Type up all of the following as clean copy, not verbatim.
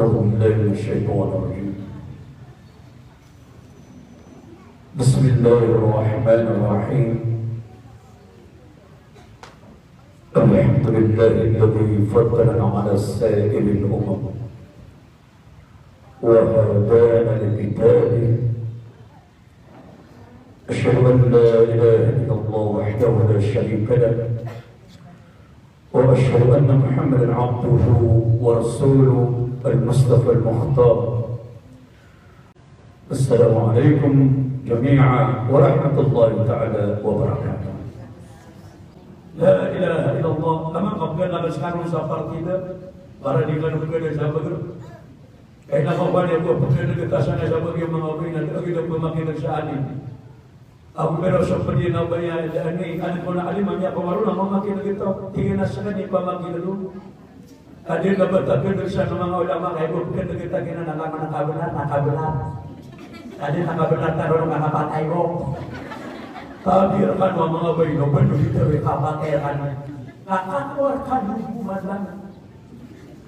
أعوذ بالله من الشيطان الرجيم. بسم الله الرحمن الرحيم. الحمد لله الذي فضلنا على سائر الأمم وهدانا لكتابه. أشهد أن لا إله إلا الله وحده لا شريك له، وأشهد أن محمدا عبده ورسوله المصطفى المختار. السلام عليكم جميعا ورحمة الله تعالى وبركاته. لا إله إلا الله. Kama qabla sekarang safar kita para di kana kada sabar. Kaya nakabali ko pagkana kita sana sabar yung mga opinion at kita pumakinig sa anin. Ako pero sa pwede na ba yan, ano ko na alimang niya, pamaro na mamakinig ito, tingin na sa kanya, pamakinig. Adil na ba tabi sa mga ulama, kaya ko pagkana kita kinanalaman nakabelat. Adil nakabelat na rin mga patay ko. Tabir kan mga bayno, bano dito ay kapatayaan. Kakatwar ka nung bumadlan.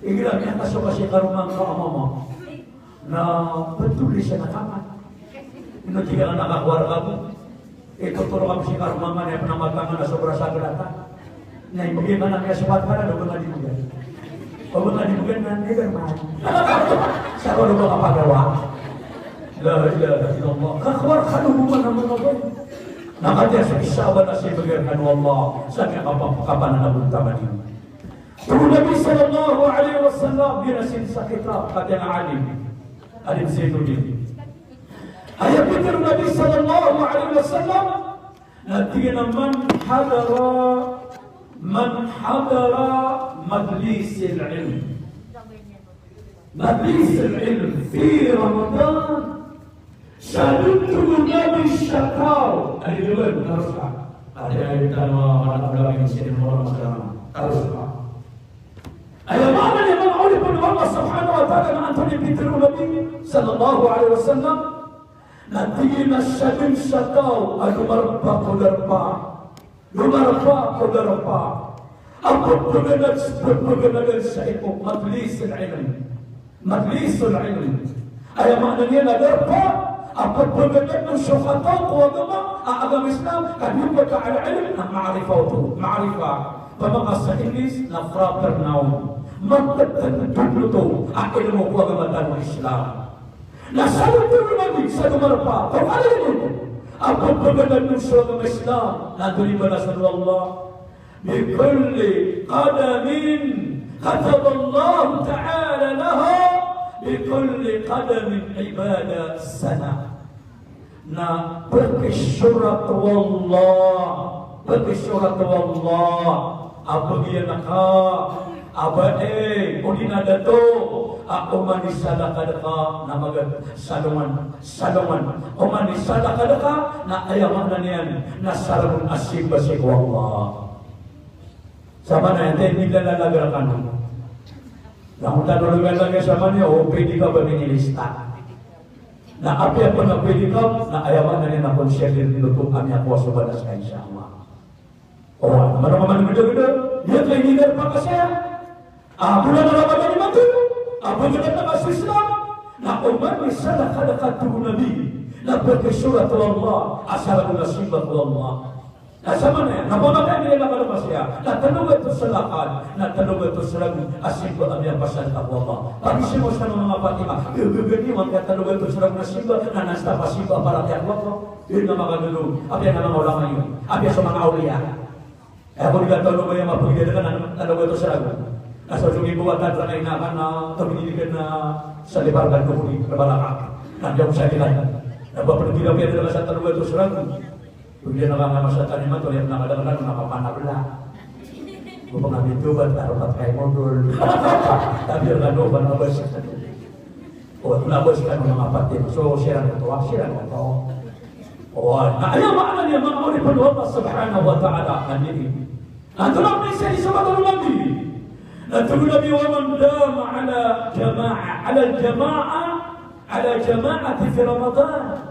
Igilang niya kaso kasi karumang kaamama na patuloy siya nakaman. Inujiga na nakakwar ka mo. Ituturo kami si karumama niya panamatangan na sobra sa galata. Na ibigay man ang yasupat para na mga dibugan. O mga dibugan na neverman. Sa ko ba kapagawa? La ilaha illallah. Kakwar ka nung buman ang mga bayno. Nakadya sa isawa na siya bagay Allah sa kapanan na buntaman niyo. Kung Nabi sallallahu alaihi wasallam binasin sa kitab kata alim alim Zainuddin. Ayat pikir Nabi sallallahu alaihi wasallam nanti man hadara majlis al-ilm. Majlis al-ilm fi Ramadan Salutul Nabi Syakau. Ada dua haruslah. Ada nama anak muda yang sedang orang sekarang. Haruslah. Ayat mana yang oleh Allah Subhanahu Wa Taala Antoni Peter Nabi Sallallahu Alaihi Wasallam. Nanti nasyadin Syakau. Lumar kodarpa. Apa pengenalan saya itu majlis al-ilm. Majlisul ilm. Ayat maknanya nadarpa. Apa berbeda syuhata agama Islam kan yubaka ala ilm ma'rifah pemangasa Inggris nafra bernaum mengatakan dulu ilmu agama Islam nasalut Nabi sallallahu alaihi wasallam apa berbeda agama Islam nanti balas Allah bi kulli qadamin kataba Allah ta'ala laha bikulli qadamin ibadah sana. Nah, berkesyurat wallah. Apa dia naka? Apa udina dato? Aku manis sadaqadaka namagan salungan. O manis sadaqadaka na ayaman na niyan na sarabun asib basik wallah. Sama na yan, hindi lalagarakan mo. Namun tanulugan lagi sama niya, pwede ka ba minilista? Na api apa na pwede ka, na ayaman na niya na konsyerlir nilutukan niya kuwa subadas ka insyaAllah. O, naman gede-gede, dia kayak hider pa kasi. Bulan na naman ni mati, bulan na kasi Islam. Na umani sadaqadaka Nabi, na berkesyurat Allah, asalamu nasibat Allah. Nah sama na, napamakan nila na kalabas niya, natanong ito sa lakad, natanong ito sa lagu, asimba ang iyang pasal takwa Allah. Pag-isip mo sa mga Fatima, gagawin kaya tanong ito sa lagu na simba, na nasta pa simba para kaya Allah. Yun na mga lulong, api ang mga ulama yun, api sa mga awliya. Kung nagtanong mo yung mapagigil ka, tanong ito sa lagu. Nasa sungin buwatan sa kainakan na tuminigan na sa libargan ko muli, nabalakak. Nandiyan ko sa nilay. Nabapanugilaw kaya nila sa tanong ito sa lagu. Kung dia nakakama sa taniman, tuloy ang nakadagalan, nakapanabla. Kung mga bituban, tarupat kayo modul. Tapi ang ano, panabas sa taniman. O, nabas ka ng mga patin. So, siya ang ito. O, ayaw maana niya, mga uli pa Allah subhanahu wa ta'ala. Natulog na isa matulog Nabi. Natulog Nabi wa man dama ala jama'ati fi Ramadan.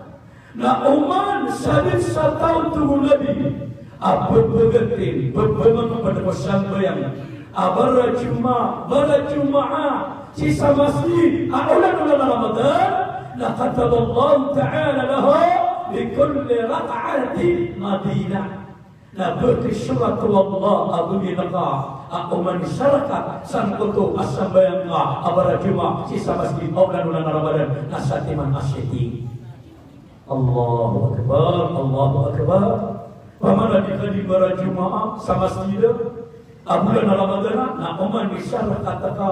Na uman sabit sa taon tugo Nabi. Beberapa pada pesan bayang Berjum'ah sisa masjid ulan Ramadan la kataballahu ta'ala lahu bi kulli raka'atin madinah. Na berkisyuratu Allah abu binaka man syaraka sangkutu as-sambayang berjum'ah sisa masjid ulan Ramadan nasatiman asyiti. Allahu Akbar. Pamana dikali berjum'ah sama masjid bulan Ramadan na man syaraka taka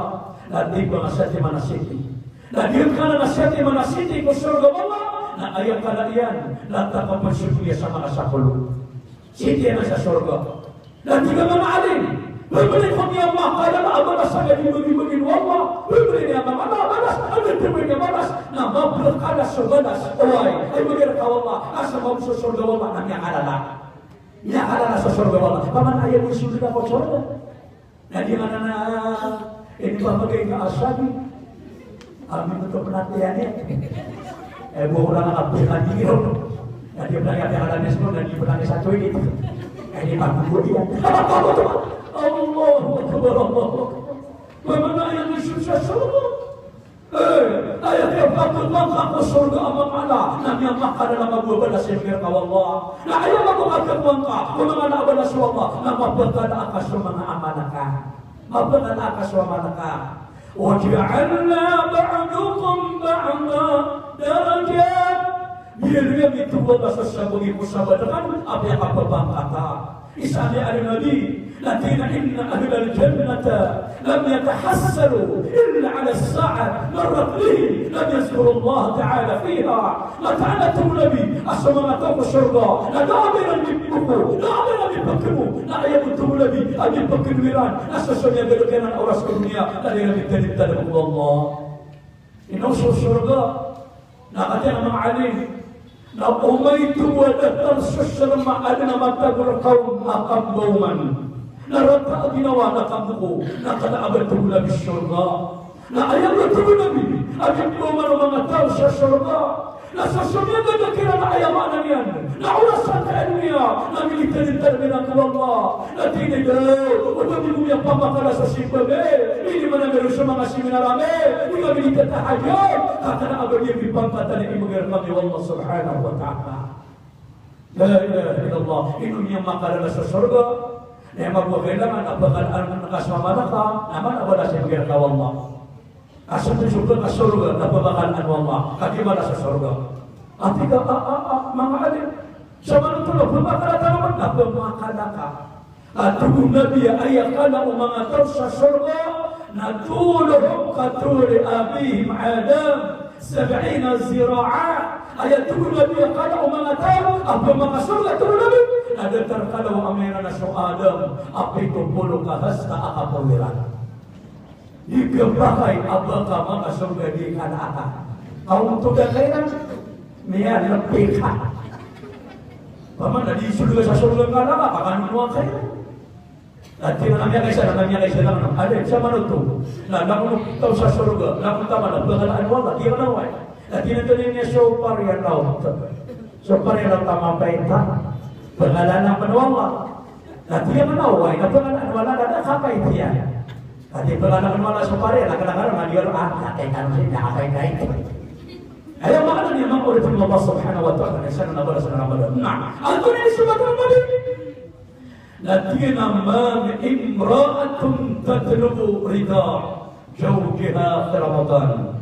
nanti menasihati manasiti. Nah dia kana nasihati manasiti ke surga Allah. Nah ayat kalian lata bersyukur sama asakulu. Siti nasa surga. Dan juga mana alim. Berbeli kami Allah kaya abad saya dibagi-bagi Allah. Berbeli dia mana balas, ada dibagi balas. Nah mabul kada sebalas. Oi, ayo berkata Allah asa mau surga Allah namanya adalah. Ya adalah surga Allah. Paman ayat di surga kau surga. Nah di mana ini bagai ke asabi. Amin untuk penantiannya. Orang abdi lagi gitu. Nah dia bilang ada semua dan dia satu ini. Ini Pak Guru dia. Allahu Akbar. Bagaimana yang disusah surga? Ayat yang patut mengkaku surga amam Allah. Nabi Allah adalah mabu balas yang berkata Allah. Nah ayat mabu kakak mengkak. Bagaimana balas Allah. Nama berkata akas rumah amanakah. Mabana akas amanakah. وَجَعَلْنَا بَعْضُكُمْ بَعْضًا دَرَجَاتٍ. Biar dia itu bahasa sebagai musabadakan apa yang apa kata. Isani al-Nabi lakin inna ahlal jannata lam yatahassalu illa ala as-sa'at marrat lihim lam yazkuru Allah ta'ala fiha mata'alatu nabi asma'atu syurga la da'biran bibuku da'biran bibuku la yabutu nabi ajib bakirwiran asasnya berukenan orang dunia dari nabi tadib Allah inna syurga na kata nama alim na umaitu wa tatarsushra ma'adna matagul qawm aqam bawman na rata binawa na kambuku na kada abatu nabi syurga na ayam betul nabi ajib bawman mga tao sa syurga na sasunya ganda kira na ayaman yan na urasan ka dunia na militan terminal Allah na tinigaw untuk bumuyang pamakala sa simbabe ini mana meron sa mga seminarame hindi militan tahajud kakana agar dia dipangkatan yang mengira kami Allah subhanahu wa ta'ala. La ilaha illallah. Ini yang makanan sa surga na magwakailangan apakalaan ng nakasmamalaka naman abala sa mengira ka Allah. Asa tusukan ka surga na pabakalaan Allah kakibala sa surga. Ati ka mga alim sa manutulog pabakalaan naman na pamakalaka at kung nabi ayakala o mga tao sa surga natulog katuli abihim Adam 70 zira'a ayat tunggu nabi kala mga tao apa mga surga tunggu nabi ada terkala wa amena na so Adam api tumpulong kahasta akapawiran ikabahay abaka mga surga di kanaka kaum tudakairan niya lebih ka paman na di surga sa surga kanaka pakanunuan kayo Nanti namanya kaisa lang ada sama nuto. Na namun tahu sa surga, namun tama na bagalaan wala, di manaway. Nanti nanti niya so parian law. So parian tama paita. Bagalaan ng manwala. Nanti niya manaway, na bagalaan wala na kapay tiya. Nanti bagalaan wala so parian, nakalakan na diyor kay kan sin nakapay kay. Ayaw makana niya mga ulit ng Allah subhanahu wa ta'ala na sana nabala sa Ramadan. Nah, ano ni sumat Ramadan? Latina man imra'atun tatlubu rida zawjiha fi Ramadan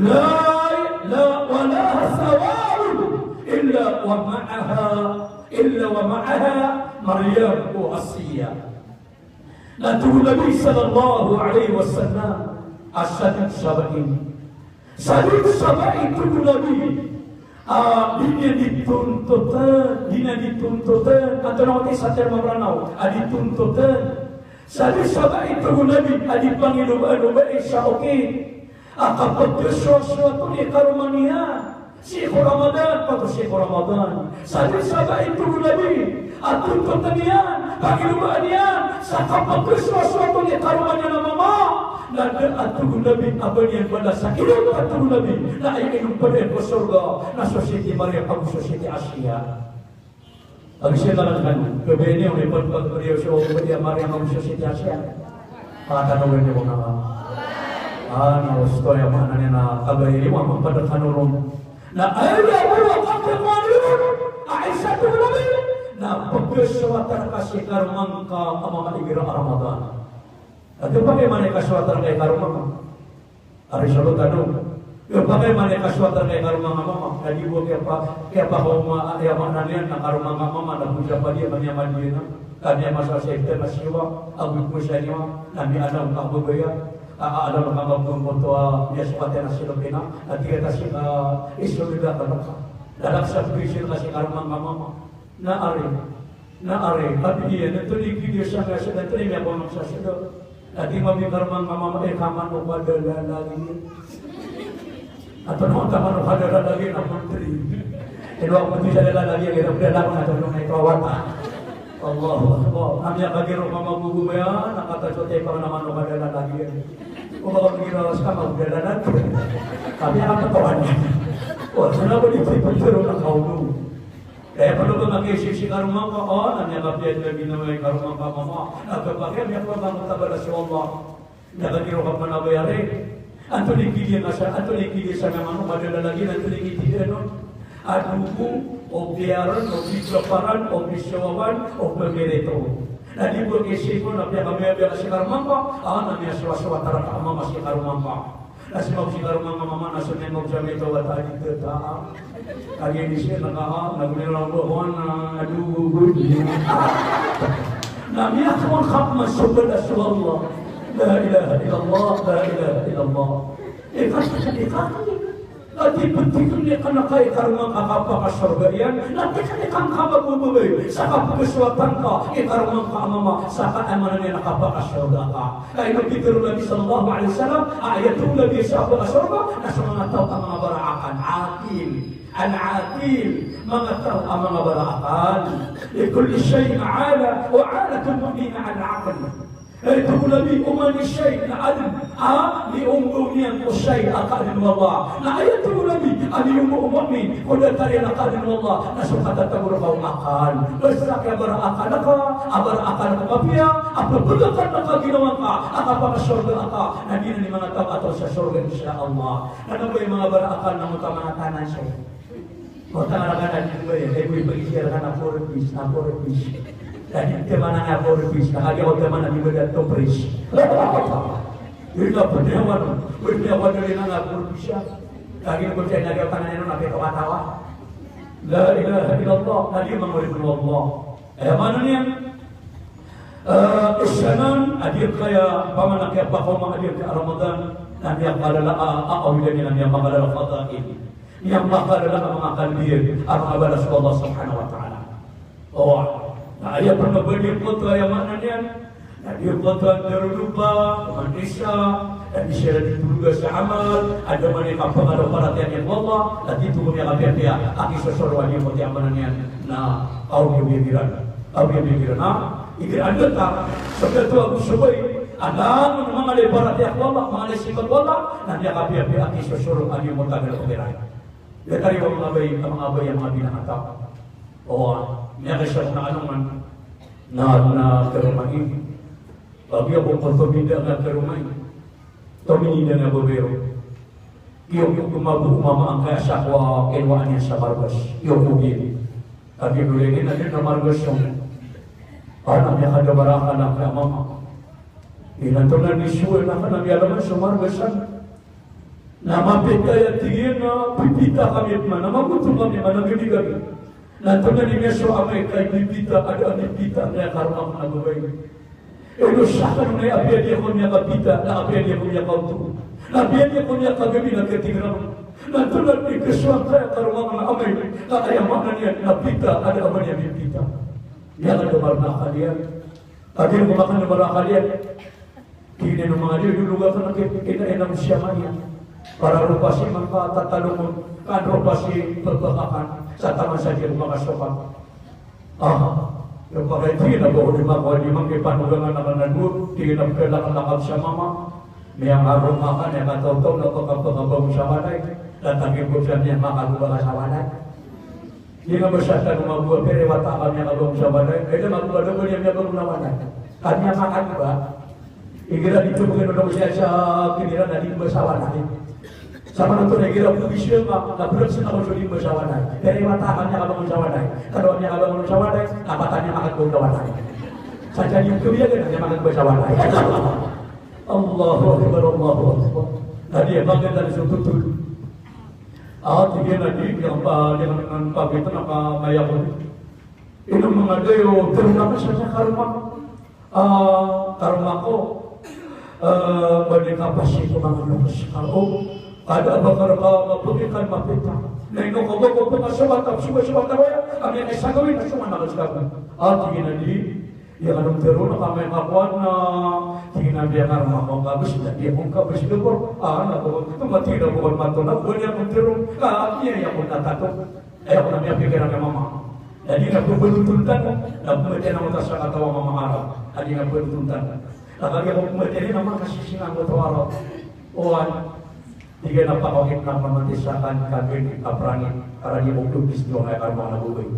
la wala sawa'un illa wa ma'aha Maryam Asiya. Lalu Nabi sallallahu alaihi wasallam asyad sabain itu Nabi Dina dituntutan atau nanti sajar memeranau dituntutan sabi sabah itu Nabi dipanggil doa isya oke kapag sesuatu ni karumaniya Syekh Ramadan patut Syekh Ramadan sabi sabah itu Nabi tuntutan niya panggil doa niya sa kapag sesuatu ni karumaniya na mama Nada atuh Nabi abadian pada sakit atuh Nabi na ingin pada ke surga na society Maria kamu society Asia. Abi saya katakan kebeni oleh beliau seorang dia Maria kamu society Asia. Pakatanungan niyo kung naman. Gusto yung mga na kagayari mo magpadakanurong. Na ayaw mo kakimanyon. Ay sa tulay. Na pagkaswatan kasi karumang ka amamaligira Ramadan. At yung pagkaiman ay kaswatan kay karumang. Ari sa tanong. Yung pagkaiman ay kaswatan kay karumang mama. Nalibo kaya pa kung ayaman na niyan na karumang mama na kung siya pa diya manyaman din na. Kanya masasayte na siwa, agwit mo siya niya, nami alam kabubaya, alam ang magmong mo ito, niyasupate na sila pina, at kita siya isulida ka na ka. Lalaksa prisil kasi karumang mama, naari, at iyan, ito ligid siya nga siya, ito niya po sa sila, at di mami karumang mama, kaman mo pa dalalagi. At ano ang kaman mo pa dalalagi na pultri. Inuwag mo ito siya dalalagi, ang hirap dalang na ito nung naitawata. Allah, kami akan kira mamagugumaya, nakatasote pa naman ng madala lagi yan. Kung baka magirawas ka, magdala natin. Kami akan katawan niya. Sana ba dito ipagturo ng kaulo? Kaya pala ba mag-isisi karumang ka, nanyakapyan na ginawa yung karumang ka, mama. Nagpapakya, may ako bang matabala si Allah. Nakagiro ka pa na bayari. Ang tuligili sa naman, madala lagi, ang tuligili nun. Adugo, o biyaran, o biglaparan, o bisyawan, o pagirito. Nalibur kasi ko na pinagamiya kasi karumang ka, namiya siwa-siwa tara ka mama si karumang ka. Nasi mau si karumang ka mama, nasunin mo siya may tawata dito taa. Kaya di siya nagulilang buwan na adugo. Namiya ko ang kapman subad as Allah. La ilaha illallah, la ilaha illallah. Ikat. Nanti pentingnya karena kaya karumang kakapa kasurgaian, nanti kan kababubay sa kapagkaswatan ka, ikarumang kaamama sa kaamanan niya nakapa kasurga ka. Kaya nagtitiro Nabi sallallahu alaihi wasallam, ayatul Nabi sa kasurga, nasa mga tao ang mga baraakan, al-aqil, mga tao ang mga baraakan. Likulli shay ma'ala, wa alatul mu'mina al-aqil. Tunggu Nabi umani syait na alim liunggulian ko syait akadin wallah na ayat tunggu Nabi aliunggu umami kuda tari akadin wallah na sukata taguro kau akal berserak ya berakal ka abarakal ka mafia apa begakan ka ginawa ka apa surga ka na di ni mga tao ato sa surga insyaallah ano ba yung mga berakal na mutamatanan siya kung tangan-tangan din ba yan ay pag-isira ka na 4 piece dan kemana nga forbis, nakagya ko kemana bibadat to pres. Yun na po, berniawan dari nga forbis siya. Lagi ko siya nagyaw tangan nyo, nakitawa-tawa. La ilaha illallah, lagi mangulit ng Allah. Mana niya? Isyanan, adir kaya, pamanakya pa ko mga adir ka Ramadan, nandiyak kalala, aawilan niya nandiyak makalala fadail. Yang makalala mga kalbir, ang mga balas ko Allah subhanahu wa ta'ala. Ayah pernah beri foto yang mana dia? Dia foto terlupa, manusia, dan disyarat juga seamal. Ada mana yang kapal ada perhatian yang Allah, dan itu punya kapian dia. Aki sesuatu yang foto yang mana dia? Nah, kau dia bikiran. Ikir anda tak? Sebab itu aku sebaik. Ada memang ada perhatian Allah, mengalih sifat Allah, dan dia kapian dia. Aki sesuatu yang foto yang keberai. Dia tadi orang abai yang mabina atap. Niya kasi na anong na kerumai. Bagi ako pagpabida na kerumai. Tuminida na bobero. Iyo kumabu mama ang kaya sakwa kenwaan niya sa Marcos. Iyo mugin. Kami gulingin natin na Marcos yung anak niya kadabarakan ng kaya mama. Inantunan ni Suel na kanang yalaman sa Marcosan. Namapit kaya tingin na pipita kami at manamagutom kami managini kami. Nantunan ni Yesu amay kay pipita ada pipita na karumang nagubay. Inusakan na abia dia ko niya kapita na abia dia ko niya kautu. Na abia dia ko niya kagabi na ketigram. Nantunan ni Yesu kaya karumang na amay kaya mana niya napita ada abia niya pipita. Dia akan kebarna kalian. Tadi mo makan kebarna kalian. Kini ng mga dia dulu ka na kita siya niya. Para rupa si tatalungon kan rupa si perbakakan sa taman saja mga kasokan. Yung pagkaiti na po di mang ipanugangan na kananur, di na kailangan sa mama. May ang arong makan, yung kataw-taw na pagkapagabang sa wanay, latagin ko siya niya makaguba sa wanay. Di nga masyata ng mabuha, pero wata ka niya kabang sa wanay, kaya maguba naman niya kabang na wanay. Kanya makaguba, Igira dito mga Indonesia sa kinira na din basawanay. Sama nito na igira po isyo ka, nabulag sa nakon sa din basawanay. Pero imatakan niya kabang sawanay. Karoon niya kabang sawanay, napatan niya makagbawanay. Sa dyan yung kuya, niya makagbasawanay. Allahu Akbar, Allahu Akbar. Tadi maganda sa tutul. Tigyan na din, yung pagkita na kamaya ko. Inong mga dayo, pero naman siya sa karma ko. Balik ka pa siya mga lukas ka. Kada bakar ka mapulikan mapita. Nainong ka ba kung sumatap na kaya, kami ang isang gawin na sumanakas ka. Tigyan na din, yung anong pero na kami kakuan na tingin na biya karma ko kabis na biya kong kabis na ko tumati na ko matulog wala akong pero iya ako natato ay ako na biya pikiran ng mama jadi na po belutuntan na pumatay na mo sa katawa mama araw hindi na belutuntan nakagi ako pumatay na mga kasisinang ko ito araw oan tiga na pakakit na pamatisakan kagin kaprangin para di mo lubis doon ay karma na buhay.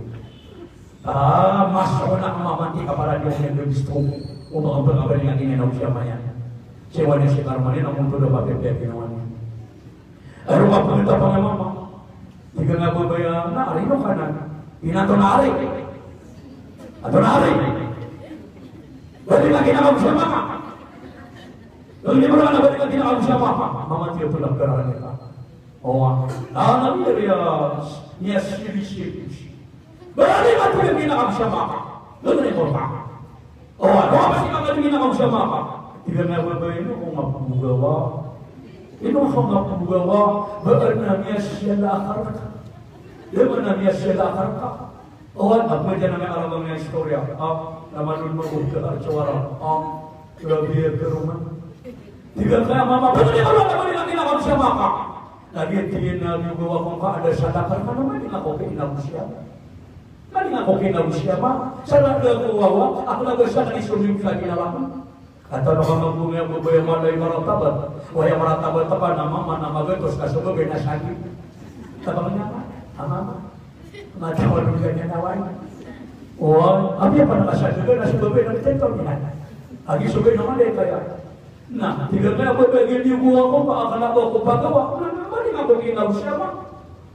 Mas ako na kamamanti ka para di ako yung gusto mo makapagabali nga ginanaw siya mayan. Siya wala si Carmanin, ang mundo na papepe ginawa niya. Ano ka pumunta pa nga mama? Hindi ka nga babaya, naarino ka na. Inato naari. Ato naari. Balik nga ginanaw siya mama. Hindi mo naman na balik nga ginanaw siya mama. Mama tiyo ito lang perahan niya ka. Oo. Yes, berani mati yang ginagawa siya maka. Doon rin ko pa. Ano ba siya mga ginagawa siya maka? Tiga nga ba ino kung mapugawa? Ino kung mapugawa, baan na niya siya lakar ka? Diba na niya siya lakar ka? Nagmadya na may alam ng istorya. Namanun mo kung kaartsawara. Grabe yung karuman. Tiga nga mama, berani ang ginagawa siya maka? Lagi-tingin na yung gawa kong kaada sa lakar ka naman, hindi ako kinagawa siya. Kali nga ko kinaw siya ma. Sa nagkakuwawa, ako nagasa na isumim sa ginawa ko. At ano ka magbunga mo ba yung malay maratabat? O yung maratabat pa na mama na magatos kasi gawin na sakit. Tabang niya ma, mama. Matawag ka niya naway. O, abi pa nakasagay na si gawin ng tento niya. Agi sugay naman eh kaya. Na, tiga nga ba bagay niyo buha ko, paakala ko pagawa. Mali nga ko kinaw siya ma.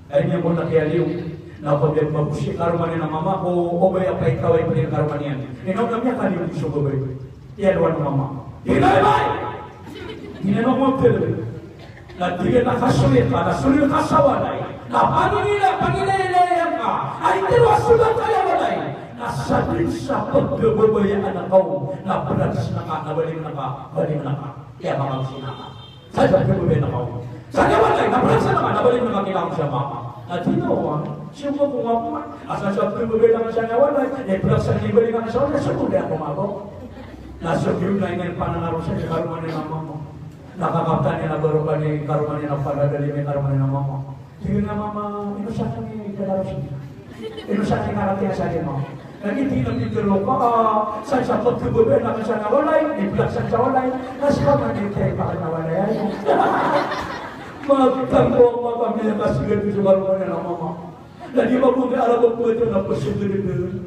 Ay niya mo nakialiw. Napagyan mabusi karumanin ng mama ko o ba yung kaway pa rin karumanian. Inaw na niya kanil di siya gabay. Iyaluan ng mama. Hinay! Hinanong mo pili. Nagtigil na kasulit ka, nasulit ka sa walay. Panginilayan ka. Ay tiwasulat kayo walay. Nasalit sa pagbabayaan ng kau. Nabragas na ka, nabalim na ka. Kaya makakasina ka. Sa pagbabayaan ng kau. Sa walay, nabragas na ka, nabalim na ka, kinakong siya mama. At hinawa, siya mo kung ako man. Asa siya pagbabayad naman siya nawalay. Plus sa libali nga sa wala, siya kung ako mako. Nasa view na yung pananaro siya ni Karumanin ng mama. Nakakapta niya na baro ka ni Karumanin ng pagadali ni Karumanin ng mama. Sige nga mama, ino siya kami kalaro siya. Ino siya kami karating sa akin mo. Nagiti na pitiro ka, saan siya pagbabayad naman siya nawalay. Plus sa walay, nasa kamanin tayo pa ka nawalay. Magtangko ang mga pamilya kasi ganito sa karumanin ng mama. Na di ba po may alam po ito na posibilidad.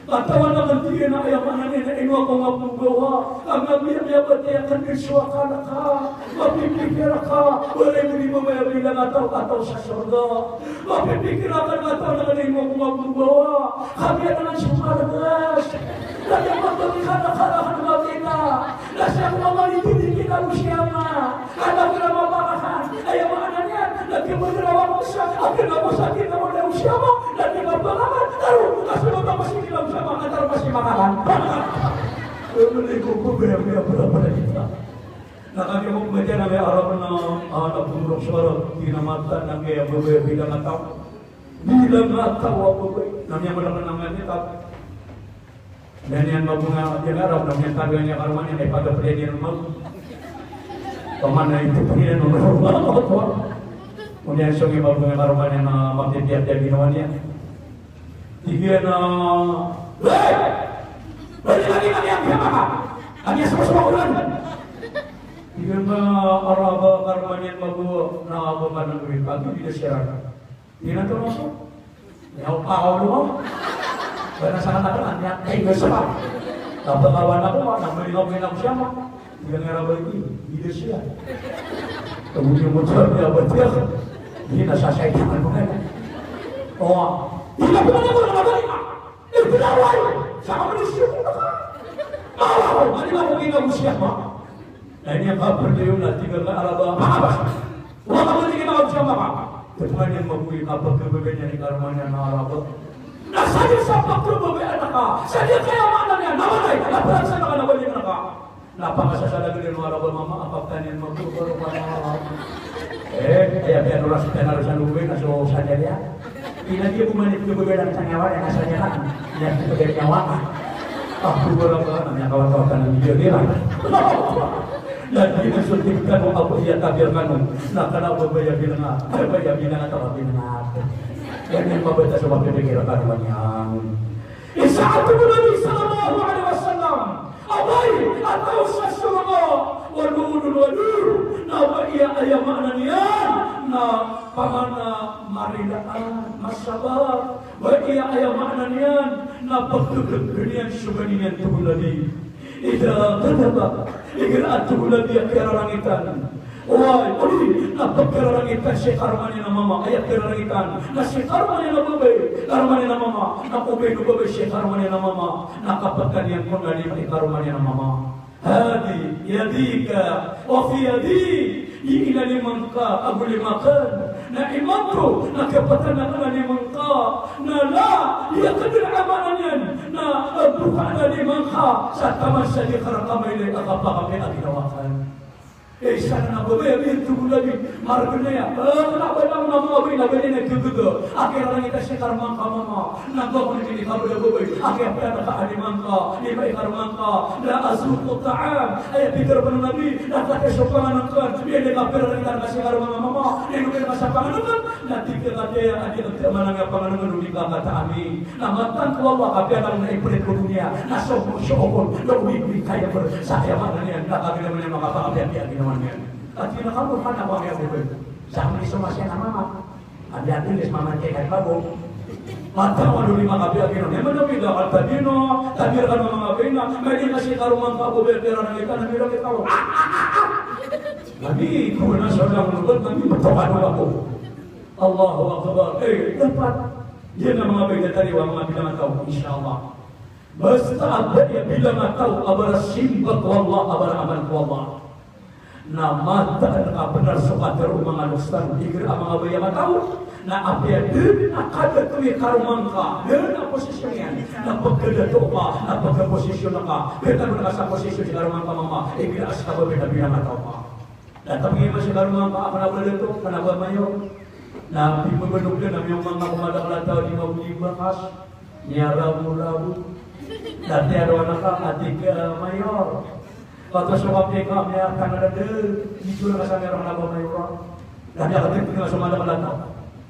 Katawan naman tiyan na kaya mananin na ino ako nga pugawa. Ang nabiyang batay ang kandiswa ka na ka. Mapipikira ka. Wala mo di mo may bilang ataw sa sorga. Mapipikira ka na ataw na kanin mo kung nga pugawa. Kami na lang siya maragas. Lagi ang magpapika na karahan ng mabina. Nasa kung mamalitin ka mo siya ma. Alam ko na mapakahan. Ayaw mga na niyan. Nagkimagarawa mo siya. Ang kinamusakin na mo na siya mo. Nagkimagpakahan. Taro, kasi mo tapasikin lang siya mga taro masih makahan. Muli ko po kaya pala kita. Nakakimog mo dyan na may araw na nagpumurok sa araw. Tinamatan na kaya babaya bilang ataw. Bilang ataw ako ba. Namya mo lang naman nito. Dan yang mabunga dia garap dan yang taganya karuman yang pada presiden mau pemana itu presiden nomor kemudian sungai mabunga karuman yang mabdi tiap tiap ginawannya tiga na balik lagi yang siapa hanya semua bulan tiga na araba karuman yang mabu na apa mana duit pagi dia siaran tiga tu masuk yang kau lu Karena sangat ada niat kayak gak sebab. Kapag kawan ako, nagmalingaw siya. Yang ngarap ini, ide siya. Kemudian motor dia bertiak, dia nasasay tangan mo kaya. Oh, tidak pernah aku nak balik. Berlawai, sama manusia pun tak. Mari aku kita siapa? Nah ini yang kabar dia nak tinggal ke Arabah. Apa? Wah kamu tinggal ke siapa? Tuhan yang memberi kabar kebebasan di karunia Arabah. Nah saya siapa kebebasan nak? Saya kaya maknanya, nama lain. Apa yang saya nak balik nak? Napa masasalag din mga rabal mama apaptanin magtuturo pa na kaya pianuras sa luwi na so sa niya pinagyo kumanit ko bebelang tanyawa yang asalnya kan yang itu dari nyawa aku berapa namanya kawan-kawan ng video nila dan dinasuntikkan mo ako iya tabirkan na kanao babaya bilang atau bilang yan yung mabata sa pagpipigilan ka naman yan isaatu mo Nabi sallallahu alaihi wasallam awai atau sesuatu walur na iya ayam maknanya na pamana marilaan masabar wa iya ayam maknanya na pagkagagalian subanian tuhuladi ida kadaba igiraat tuhuladi akira langitan wai na pagkira langitan si karmani na mama ayat kira langitan na si karmani na karmani na mama na ubay si karmani na mama nakapagkan yang kung nalima karmani na mama hadi yadika wa fi yadi ila liman ka abu limakan na imantu na kapatan na liman ka na la yakadir amanan na buka na liman ka sa tamasya di karakamay na akapakapit at ginawakan sana na babaya itu lagi marganya kenapa lang na mga bay na ganyan nagdudugo akira lang ita siya karmang ka mama nagawa ko na hindi ka babay akira pa nakaaliman ka iba ikarmang ka la azuko ta'am ay pikir pa ng nabi nakakasyo panganan ka hindi ka pera lang ita kasi karmang mama hindi ka sa panganan ka natika ka kaya adi ang manang panganan ka nung ka kami na matan ko Allah kapya lang na ipulit ko dunia na sokon lawig kaya bersaya mana niya nakagila mo niya makapakapya ginawa at kinakamu ka na kaya bebe sa amin sumasya na mama ang diatilis mamantay kay bago matawa duli mga kapiyagino naman na bida kaltadino tabir ka ng mga bina may kasi karumang ka bebe pera ng ikan na bilang ikaw nabi ko na siya lang nubad nabi matawano ako Allahu Akbar dapat yan ang mga bida taliwa mga bilangan tao insyaAllah basta abad ya bilangan tao abara simbat wallah abara aman wallah na mata na benar sukater mga lustan digir ang mga bayang tao na apya din akada tuwi karumangka din ang posisyon yan na pagkadato ka na pagkaposisyon ka kita mo na sa posisyon si karumangka mama igilas ka ba binabilang tao ka na tabingin mo si karumangka ako na wala ito kanaba mayo na pimabalog na yung mga kumadakala tao di maulibakas niya rabu-rabu dati araw na ka ating mayor Kata sebab mereka akan ada dijual ke sana orang Nabi Mayor. Dan dia kata tinggal sama ada kelana.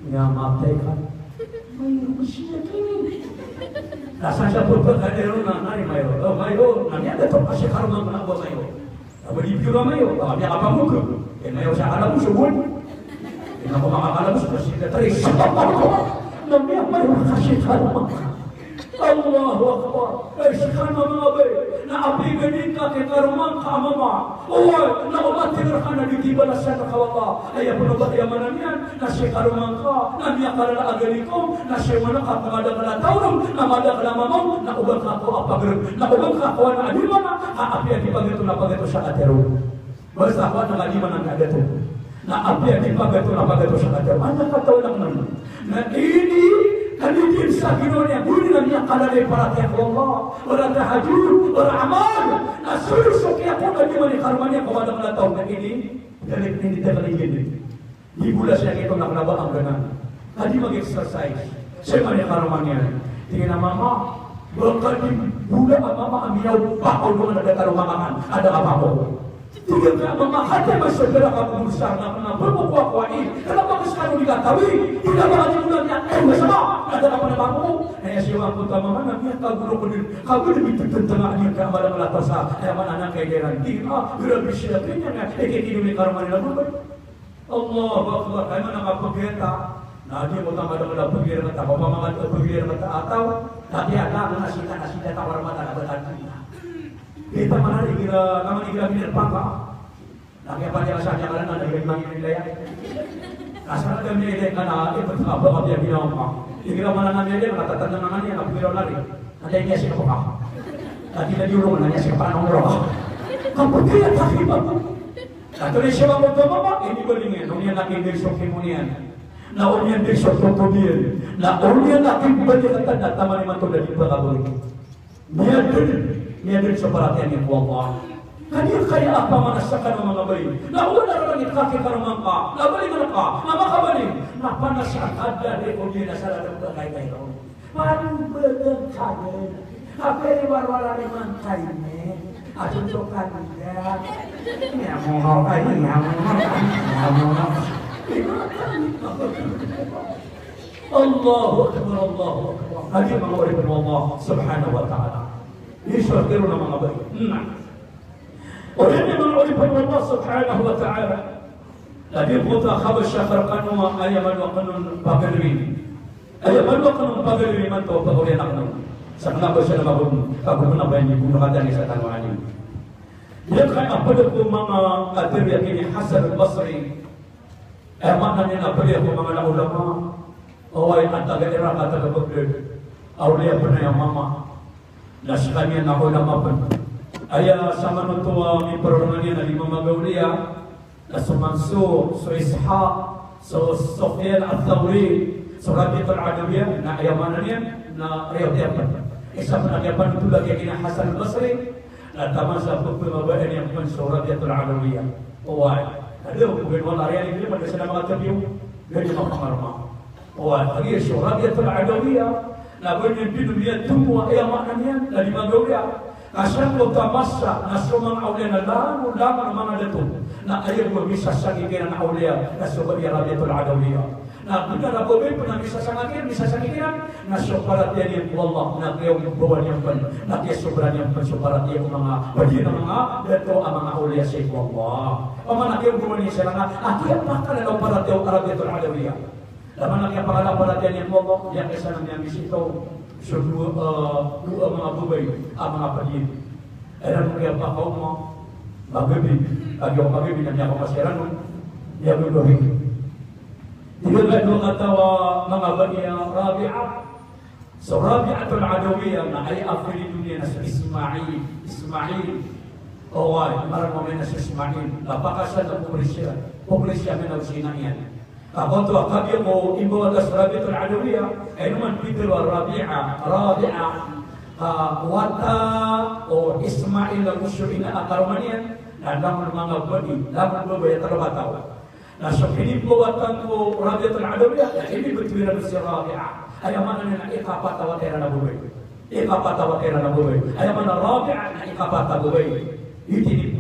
Ya matikan. Mayor mesti kini. Rasa saya berbuat ada orang nari Mayor. Oh Mayor, nanti ada tu kasih karma Nabi Mayor. Apa di biru Mayor? Dia apa muka? Mayor saya kalau musuh. Kenapa makakala musuh kita teris? Nanti apa yang kasih karma? Allahu Akbar. Sekarang mga bay, na api ganin ka kay karumang kaamama. Oy, na umatir ka na ditibala sa nakawala. Ay po ba yamanan yan? Na siya karumang ka, na niya karala agalikom, na siya manakap na madagala taurong, na madagala mamaw, na ubang ka ako apagrin, na ubang ka ako na adima na, api ang ipagito na pagito sa katero. Basta ako na adima ng kagato. Na api ang ipagito na pagito sa katero. Ano katawa lang naman? Na ini Kanidin sa Ginoon buli na niya kalalay para kaya Allah wala tahajud, wala amal na sulusok kaya kung hindi man ikarman niya kawadang na taon na ini galit hindi tagalingin di bula siya ito nakalaba ang ganan hindi mag-exercise siya man ikarman niya tingin na mama baka di bula ang mama amiyaw bakaw naman ada karumangan ada kapako tingin ka mama hati masyadara ka pumursar na berbukuakuai kenapa kesekarang dikatawi tidak mengaji bulan niya masama ada apa na bako kaya siya ang punta mama na niya kaguro ko din kaguro dito tentang niya ka malang latasa kaya man anak kay garanti grabe siya kanya nga ikikino ni karman nila bubay Allahu Akbar kaya man nakapagkita na di mo tama na pagkira na tapo pamagat pagkira na taataw Tapi ada nasida tawar mata abatan kita mana dikira kami dikira minat pangka. Lagi apa dia saja karena ada yang mangin dia. Asal kami ini karena itu apa dia bilang apa. Dikira mana namanya dia kata tantangannya yang aku lari. Ada yang siapa kah? Tadi tadi urung nanya siapa nomor. Kamu dia tak iba. Atau ni siapa mau ini bolehnya. Dunia lagi besok kemunian. Na orang yang besok kemudian. Na orang yang lagi balik kata datang mana mantu dari berkabul. Niadun sa perhatian yang Allah. Kanya kaya apa manasakan ng mga bali. Nauna na lang itkaki karumang ka. Nabali mo na ka. Namakabali. Napanasakad na rin kung yun na sa ladang kagay ko. Paano bagang kaya? Kaperi warwala naman kayo eh. At ito kanila. Yamuhaw kayo. Yamuhaw. Allahu Akbar. Allahu Akbar. Hadi mga oribin Allah subhanahu wa ta'ala. يشكرون ما غبي نعم ولأن من عرف الله سبحانه وتعالى لكن قلت أخذ الشخر قانون أيما وقانون بغيرين أيما وقانون بغيرين من توفى لنا قانون سكنا بشر مغرم فقلنا بين يكون هذا ليس تنوعني يبقى أبدكم مما قدر يكين حسن البصري أمانا من أبدكم مما العلماء هو يقتل إراقة البقر أولياء بنا يا ماما Naskanya na ako namapan. Aya sama nutua mi perorungannya na lima magaulia na sumansu, so Ishaq, so Sufyan al-Thawri, so Rabi'atul Adawiyah na ayamanan niya na riyad-yapan. Isa penagyapan itu lagi kina Hasan al-Basri na tama sa pagpumabaan yang pun so Rabi'atul Adawiyah. Uway, ada bukan wala area ini pada sana mga tabiyo, gani mapangarma. Uway, lagi so Rabi'atul Adawiyah na bunyi dunia tumwa ya maknanya dari magaulia asal ko tamasa na sumang aulia na laman mga dato na ayaw mo bisa sagiginan na aulia na subad ya Rabi'atul Adawiyah na kita na po pernah bisa sagiginan na suparat yan yung wallah na kayong buwan yung pan na kaya sobran yung pan suparat yung mga pwede na mga dato ang mga aulia sa wallah o mga kayong buwan yung sila nga at yan makala na parat yung Rabi'atul Adawiyah. Laman lang yung pangalapalatian yang Allah yang kisah ng bisito so dua mga bubay ang mga pagin. Eran mo yung pakaw mo magabi yung magabi na niya kapasiran mo niya bubuhin. Tiga doon katawa mga baniya Rabi'ah. So Rabi'atul Adawiyah na ay afili dunia na sa Ismail. Oway, marang mo na sa Ismail. Napakasan na pumrisya na sinaiyan. Ako tu akabia mo imbawa das Rabi'atul Adawiyah ay naman Peter wa Rabi'ah wata o Ismail ang usyuina akarumanian na naman mga bani naman babaya talabataw na so hinimbo watang ko Rabi'atul Adawiyah na hindi betwiran si Rabi'ah ay mana na ikapatawa kaya na bubay ay mana Rabi'ah na ikapatawa bubay itinip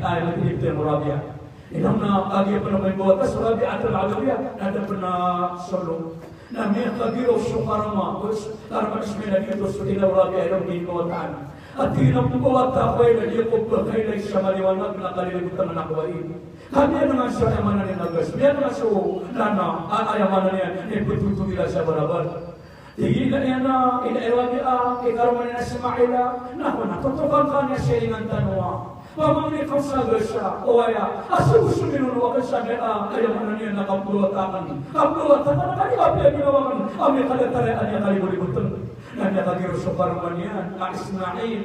mo Rabi'ah. Inang na kagya pa naman buhat sa Rabi'atul Adawiyah ada pernah solo na may kagiro sukarama karma ismina dito sa tinaw Rabi'ah ng binuwatan at tinang buhat ako'y na diyo ko pagkailay sa maliwanag na kalilimutan na nakwain kami naman sa ayamanan niya nagas niya naman sa nana ayamanan niya ipututugila sa barabar tingin na niya na Rabi'ah ikarma niya na Ismaila natutukan ka niya siya inang tanwa pamangin kang saga siya, o kaya, asa gusto minunuwakan siya kaya mana niya nakapuluwatakan. Kapuluwatakan na kanila pala ginawakan. Ang may kalataraan niya kalibulibutun. Na niya kagiro sa paraman niya, na Ismail.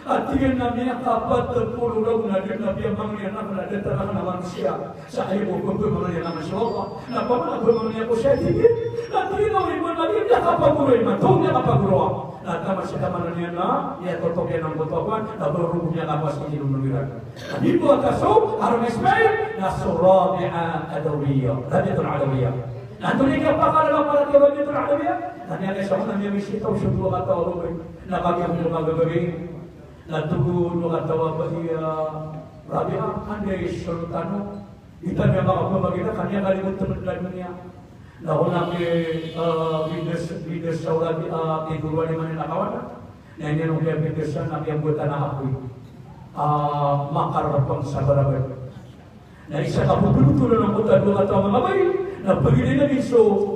At tingin na niya kapat na pulo daw na din na biyamang niya na nadatarakan naman siya. Sa ayaw ko mga niya naman siya. Na pamanagpamang niya ko siya, tingin. Na tingin na rin mo na niya kapaguroy man. Tung niya kapaguroy. Na tama siya naman niya na, niya totok yan ang butuan, na berhubung niya kapas ng inunugiran. Di buat kaso, Harun Ismail, na so Rabi'ah Adawiyah. Rabi'atul Adawiyah. Na tuloy ka pa ka naman para kay Rabi'atul Adawiyah. Na niya kaysa ko na niya misitaw siya buwa katawa na kagyan mo magagawin. Na tugon mo katawa ba niya Rabi'ah, anday sultano. Ita niya makapamagina, kanya kalimutan ng niya. Na unang leaders sa Rabi'ah, tiguruan naman yung nakawan. Na hindi nung kaya leaders siya, nakiambutan na apoy. Makarapang sa barabar. Na isa ka pupulutulan ng buta doon at mga bay na pagili na din so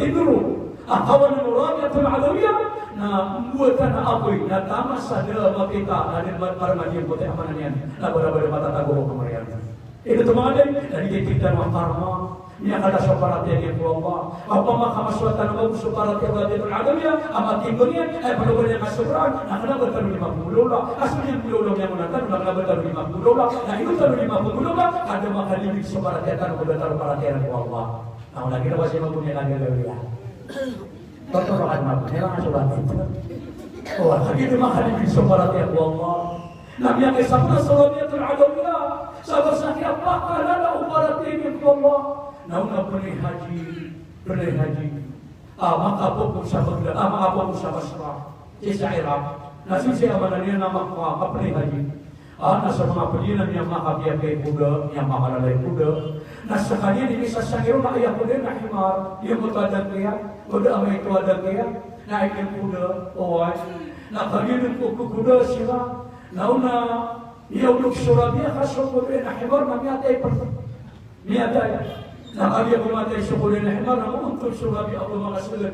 tinuro ang kawan ng Rabi'atul Adawiyah na buatan apoy na tama sa dala makita na para maging puti amanan yan na bada-bada matatago ko kamariyan. Ito tumagal na nagtitignan ng karma niya kada sa parating ko Allah. Apa makamaswatan ng gusto parating ng alamiya ama timbangin ay palugan niya kasubran na kanabat ka ng 50 lola aso niya pilolo niya muna tanong na kanabat ka ng 50 lola na ito ka ng 50 lola kada makalibig sa parating ng parating ko Allah. Ang lagi na ba siya magpunya lagi gawin Pertolongan mampu, nelang asulat itu. Oh, lagi itu makalibig sa parating ko Allah. Nabi yang kesana salawatul adawiyah sabar sakit apa kalala uparating ko Allah. Nauna pernah haji. Maka po sa Baghdad, maka po sa Basra, sa Iraq. Nasi siya mananiya na pernah haji. Nasa mga pilihan niya makabiyak kay kuda, niya makalalay kuda. Nasa kanya ni isa sa ngiro na ayaw kuda na himar, yung matadang kaya, kuda ang may tuwadang kaya, na ikin kuda, owas. Nakaginin ko kuda sila. Nauna, iyawlog surabia kaso kuda na himar na miyatay pa. Miyatay. Nakagaya kumatay sa kuda na himar na muuntog surabia ako mga sulit.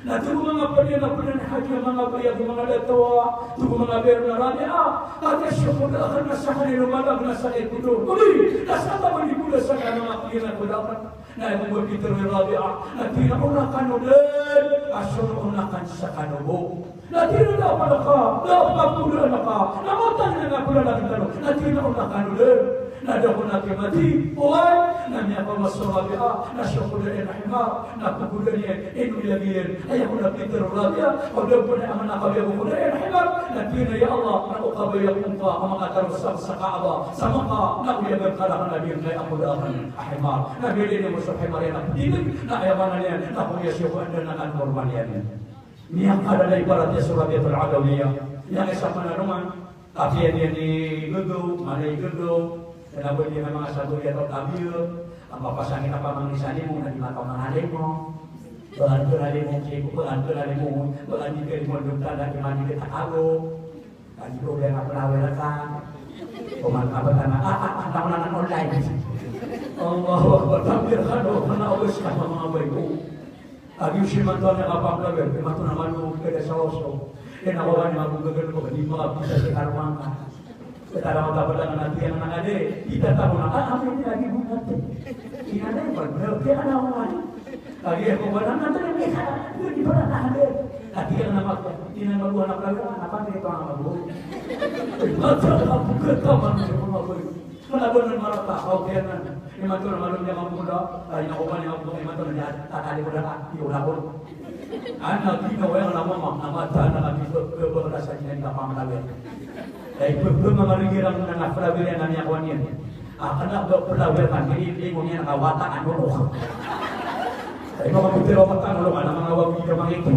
Na tugo mga pwede na haji mga bayag mga datawa, tugo mga bayag na rami, at syukur akan nasa kanil umalag nasa ikudo. Uli, nasa tawag ni Buddha sa mga kailan ko dapat. Na ibu Peter Rabi, na tinaunakan ulit, asununakan sa kanubo. Na tinaunakan ka, napapula na ka, namatan na nga pula natin tanong, na tinaunakan ulit. Nada ko natin mati, buhay, na niya pa masurabi, na syukur na himar, na pupulan niya, inuilagin, ay ako na Peter Rabia, o daw po na ang nakabaya ko na himar, na tina ya Allah, na ukabayak mong ka, ang mga tarusap sa Kaaba, sa maka, na uyagan ka lang na din, kay ako daakan, himar, na bilin mo sa himar yan, dinig, na ayaman niya, na kung yasyo ko, anda na kanforman yan. Niyang kalalay para niya surabiyatul adawiyah, niyang isa pananungan, kapiyan niya ni Gugu, Malay Gugu, kenapa dia memang satu dia atau tabiu, apa pasangin apa mengisani mo na di mata mangalay mo, bantu nalimu cipu, bantu nalimu, bantu kalimu dukta dan imani kita ago, kan problem apa lawerakan, apa tanah, tahunan online. Allah bertakbir kado, karena awes sama mga bayi. Agi si mantuan yang apa lagi, mantu nama lu keda sawoso, nawawan yang aku gagal ko di mga bisa si karmangka. Kita mau dapat dengan nanti yang ada, kita tahu nak apa ini lagi bukan. Ini ada yang berbeda, dia ada orang. Lagi aku bukan nanti ini di mana ada. Lagi yang nama ini nama gua nak lagi apa dia tahu nama gua. Macam aku ketaman semua gua. Mana benar marah tak kau kian. Ini macam malam yang kamu dah, ini aku mana aku ini macam ni tak ada berada di ulapun. Anak kita yang nama tanah kita berasa jadi apa mana Dahil pagmamaligirang ng naflawir na niya kuwan yan. Anak berflawir kan, hindi mo niya nakawata ang ulok. Dahil mga putiro matang ulok, ang mga wagi ka mga ito.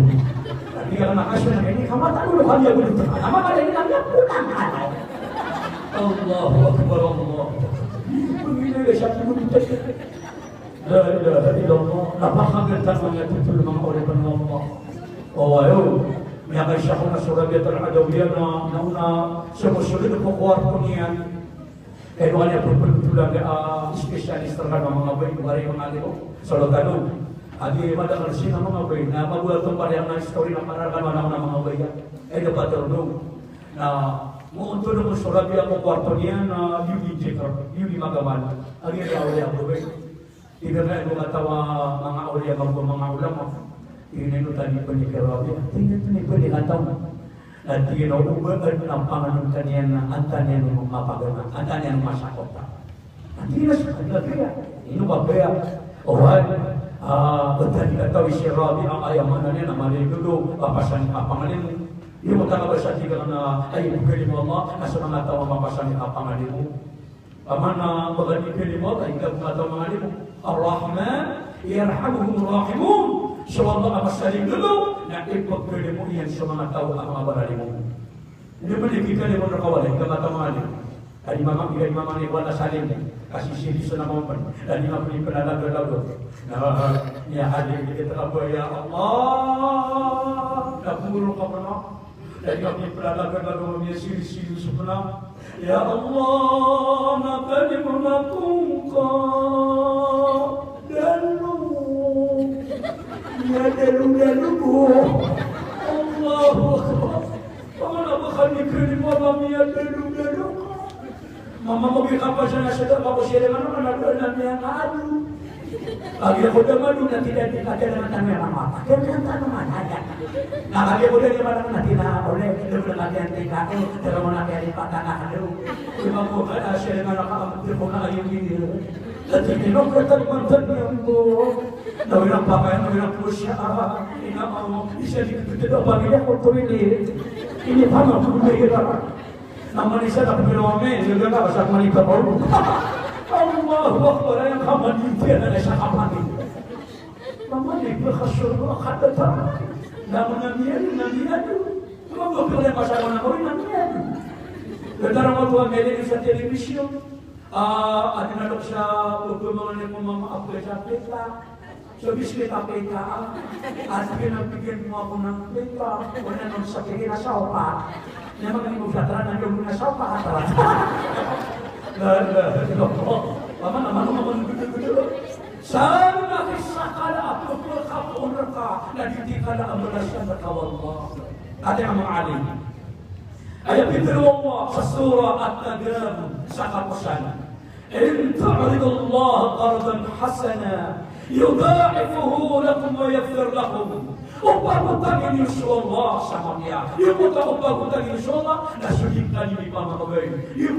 Dahil ka nakasyon na hindi kamata ang ulok, ang yagulit. Ang mga dahil lang yan, pulang ano. Allahu Akbar Allah. Pagkilala siya, pinulitan. La ilaha illallah. Napakagandang mga tutul mga ulipan ng Allah. O ayo. May siya ko na surabiyatul adawiyah na nauna sumusunod po kwarto niya. Kaya doon niya pagpultulang spesialis terhadap mga bayi mga alito. Solo tanong, adi madakal siya mga bayi na magulat itong parehang na story na parang ng mga bayi. Ay dapat terunong na muunto na surabiya po kwarto niya na yun yung magaman. Ang yung awliya po bayi. Tidak na yung katawa mga awliya mga ulama. Ini nu tadi penikirabi, ini penikatau. Nanti no ubah ng panganon kaniyan antan yan mapagana, antan yan masakota. Nanti na sudah kaya, ini babaya. Ohan, tadi katawi si Rabi ang ayaman niya na mali dulu, papasan kapanganin. Yung magkakabasati ka na ay bukali mo Allah, nasa mga tao mapasan kapanganin mo. Pamana magandikali mo, ay kagumataw mga mo. Ar-Rahman, yarhamuhum rahimun. So Allah masaling dulu na ipagpili mo iyan sa mga tao ang mga barali mo. Hindi mo nagkikali mo na kawalay, kamatamali. Ay mama ni wala saling kasi sili sa naman. Dali nga puli panalago-lago. Na niya haling kita apa ya Allah. Napuro ka mo na. Dali nga puli panalago-lago niya sili-sili sa puna. Ya Allah, nakalimutan ko dalu. Ya dalu-dalu ko. Allah Allahu Akbar. Paman apa kali kini mama mia dulu. Mama mau bikin apa sana sudah mau siapa mana namanya ngadu. Lagi aku dah madu nanti dia dikajar dengan tangan apa? Dengan tangan mana ya? Nah lagi aku dah di mana nanti nak oleh dulu nanti yang TKI dalam mana yang dipatahkan dulu. Cuma aku ada siapa dengan apa? Terpukul lagi begini. Jadi kita kita mantan yang bo. Tahu yang pakaian, tahu yang pusya. Ini mau bisa kita bagi dia foto ini. Ini paman tu dia. Nama ni saya tak perlu ambil. Dia dah pasal manikat baru. Allahu Akbar yang kamu dia ada siapa ni? Mama ni berkhasur kata tak. Nama Nabi tu. Kamu boleh pasal mana kau Nabi tu. Kita orang tua melihat di televisi. Ada nak siapa bermain mama apa siapa? So bisik KPK, asal nak bikin mau punang PK, orang nak sakit rasa apa? Memang ini bukan terang yang punya siapa antara. Mama nama betul. Sana kisah kala apa berkapun reka, dan dikala amalasan berkawallah. Ada yang mengalim. Ayat itu Allah surah At-Tagabun sangat pesan. In ta'ridullah qardan hasana yudha'ifuhu lakum wa yaghfir lakum. Upah-upah ini insyaallah sama dia. Upah-upah ini insyaallah na sulit kali lipat mabagay.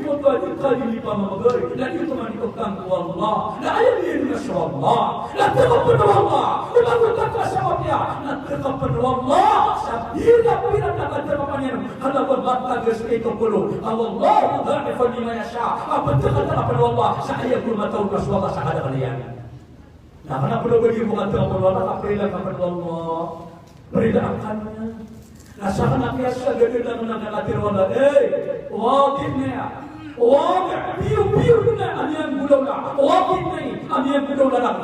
Upah kali lipat mabagay. Dan itu manitutang ko Allah. Na ayaw ini insyaallah. Na taqabbal Allah. Upah-upah sama dia. Na taqabbal Allah. Sabila nakataqapan niya. Hala ko matagas ito kulo. Allah dha'ifa lima yasha. Apa taqabbal Allah. Sa ayaw ko matawag Allah sa kada kaliyan. Nah, karena perlu bagi bukan Tuhan Allah, berilah kepada Allah, berilah akannya. Nah, sekarang biasa dia dah menanggapi Allah. Wajibnya, biu na, amian bulan lah. Wajibnya, amian bulan lah.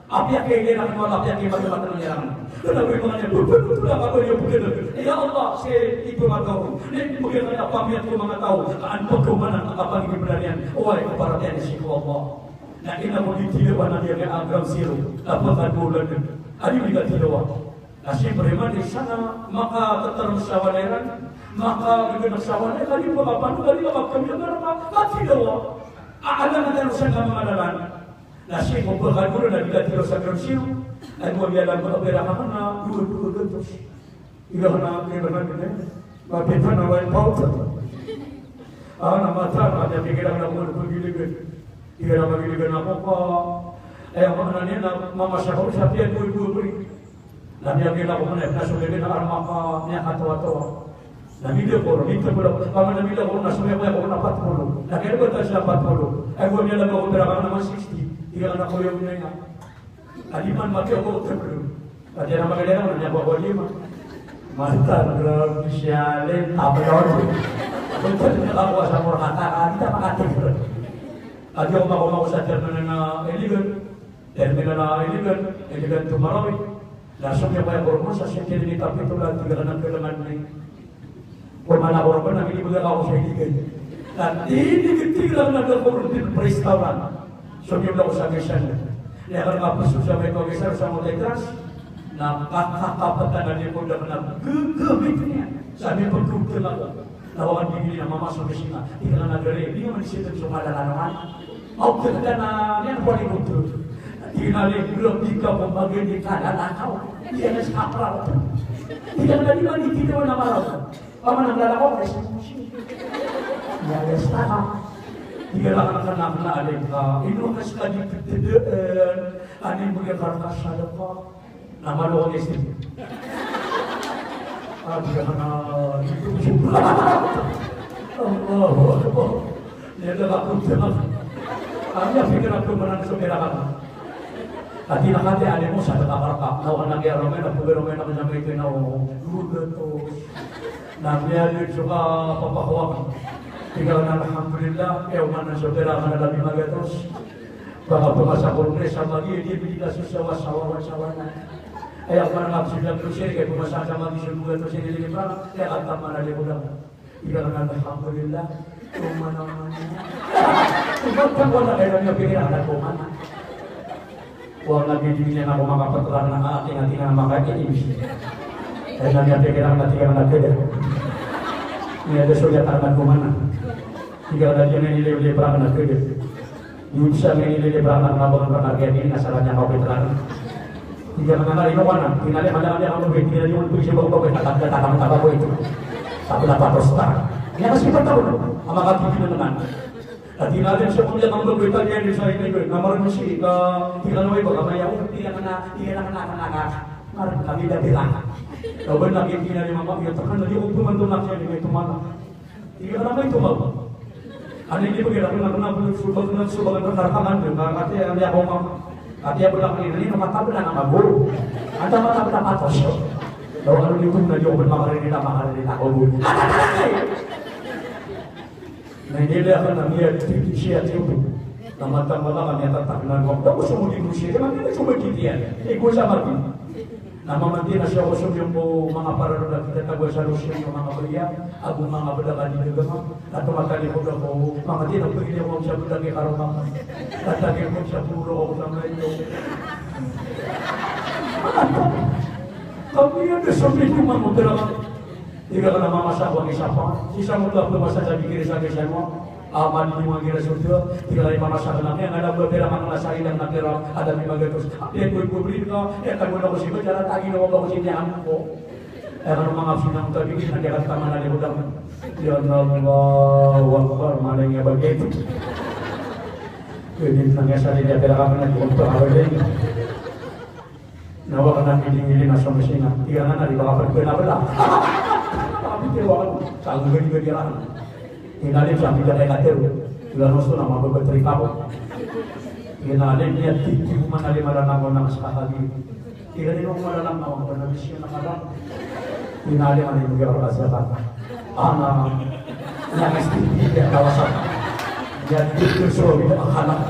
Apa yang kailangan mo, apa yang kailangan mo niya. Kenapa ibaratnya betul apa yang bukan? Ya Allah, saya itu tahu. Ini bukan apa yang aku tahu. Kan bagaimana apa yang kebenaran? Wahai keparatian si Allah. Nah ina mo ditilawan na dia agam zero. Apakah bulan itu? Adi juga tilawan. Nah si beriman di sana maka ketersawaneran, maka dengan sawane kali papan kali kami apa? Tilawan. Ada nanti urusan kami madalan. Nah si pembukaan guru dan juga tilawan sa zero. Ay mo bialang berbeda mana dua terus. Ilah na kailangan ini. Mapita na wal pauta. Nama tak ada pikiran nak buat begini. Ia nak bagi dengan apa? Mana ni nak mama syahur siapa yang dua beri. Lalu yang kita bukan nak sudah dengan armaka ni atau. Lalu dia korang itu pula. Kamu nak bila korang nak semua yang korang dapat puluh. Nak kira betul dapat puluh. Aku ni lah kau berapa nama 60. Ia anak kau yang ni. Aliman mati aku terpelu. Ada nama dia orang yang bawa dia mah. Mantan dalam sialin apa lagi? Betul ni aku asal orang kata kita makan terus. Ada orang mau saja mengenai elegan tu Marawi. Langsung yang banyak orang masa sekian ini tapi tu lah tiga kelengan ni. Pemana orang pernah ini berlaku aku sekian. Dan ini ketiga ada orang di restoran. So dia berlaku sahaja. Dia akan apa susah mereka besar sama letras. Nah kakak petanda dia pun dah kena gegabitnya. Sambil berkumpul lagi. Lawan diri nama masuk ke sini. Tiga negara ini mana situ semua ada larangan. Mau kerana ni apa ni betul? Tingali belum tiga pembagian di kanan kau. Dia nak sapra. Tidak ada di mana kita mana marah. Paman nak lalu apa sih? Ya setara. Dia nak kena ada. Ini nak sekali ketidaan. Ani boleh karkas sadaqah. Nama doa istri. Dia kena itu. Allah. Dia dah aku kami fikir aku menang sepeda kamu. Tadi nak kata ada mu satu kamar kap. Tahu anak dia romen, aku beromen aku sampai itu nau dulu tu. Namanya dia juga papa kuat. Tinggal alhamdulillah. Mana saudara mana lagi lagi terus. Bahwa masa kongres sama dia bila susah wasawana. Ayah mana nak sudah terus ke masa sama di sebuah terus ini lagi mana? Dia kata mana dia pulang. Tinggal alhamdulillah. Mana-mana. Bukan wala kaya niya pikiran ko mana. Wala gidi niya na kumakapatranan na ating na makakainis. Kaya pikiran na tiga na kaya. Ini ada sulit akan kumana. Tiga na dyan nililili pra na kaya. Yung isa nililili pra na nabangan pra kaya ini asalnya kau peteran. Tiga na nalino mana. Pinali mana kami kamu pinali yung puisi bawa kau peteran kata kau itu. Tapi dapat prostar. Ini masih bertahu. Ama kaki dengan. At natin siya kung yan ang magwita niya di sa inyo. Namarin mo siya ka. Tiga na may bagamaya. Tiga na Marah kami dah bilang, kalau lagi kini ada mama dia tekan lagi untuk bantu nak saya dengan itu mana, tiga orang itu mau, ane ini begitu nak sudah rekaman dengan katanya dia ngomong, katanya budak ini nama tahu dan nama guru, ada mana ada patos, kalau ada itu nak jauh bermakar ini tak guru, nah ini dia akan namanya siapa itu. Nama tambah kami tetap dengan waktu semua di Rusia, memang ini cuma kitian, ikut sama dia. Nama mantin asya usum yung po mga pararo na kita tagwa sa Rusia yung mga baliya, ago mga badagan ni Nagama, at tumatalipod ako, mga tinapagili mo siya budagi karomaman, at tagin mo siya puro ako sa ito. Kami yan, sabihin yung mga mudra. Tiga ka na mamasawang isa pa, isa mo lang lumasa sa bigiri-sagay mo, aman yung mga gira-surdo, tiga rin mamasakan lang yan, alam mo, pero mga nasahin lang nakira, alam yung mga gatos, yung publik ka, tago na ko siya, kaya tagin na ko sinyahan ko. Ano mga sinang tabigin, nandiyakan tama na limutan. Yan Allah, wakbar, malay nga bagay. Pwede nang nga sa linya, pero kami nag-iunto ka bagay. Nawa ka nang hiling-hiling na sumasina, tiga nga na, di ba kapag pinabala? Kami tiwakan, saan gani-gani-gani. Inalim sa mga kaya Tulan gusto na mababatrik ako. Inalim niya, hindi mo manalim malanang ng sakahagi. Inalim mo malanang na ako, nabis yun na malang. Inalim ang yung gawar kasi ka. Nangis hindi niya kawasan. Yan, dito sorry, ang halang.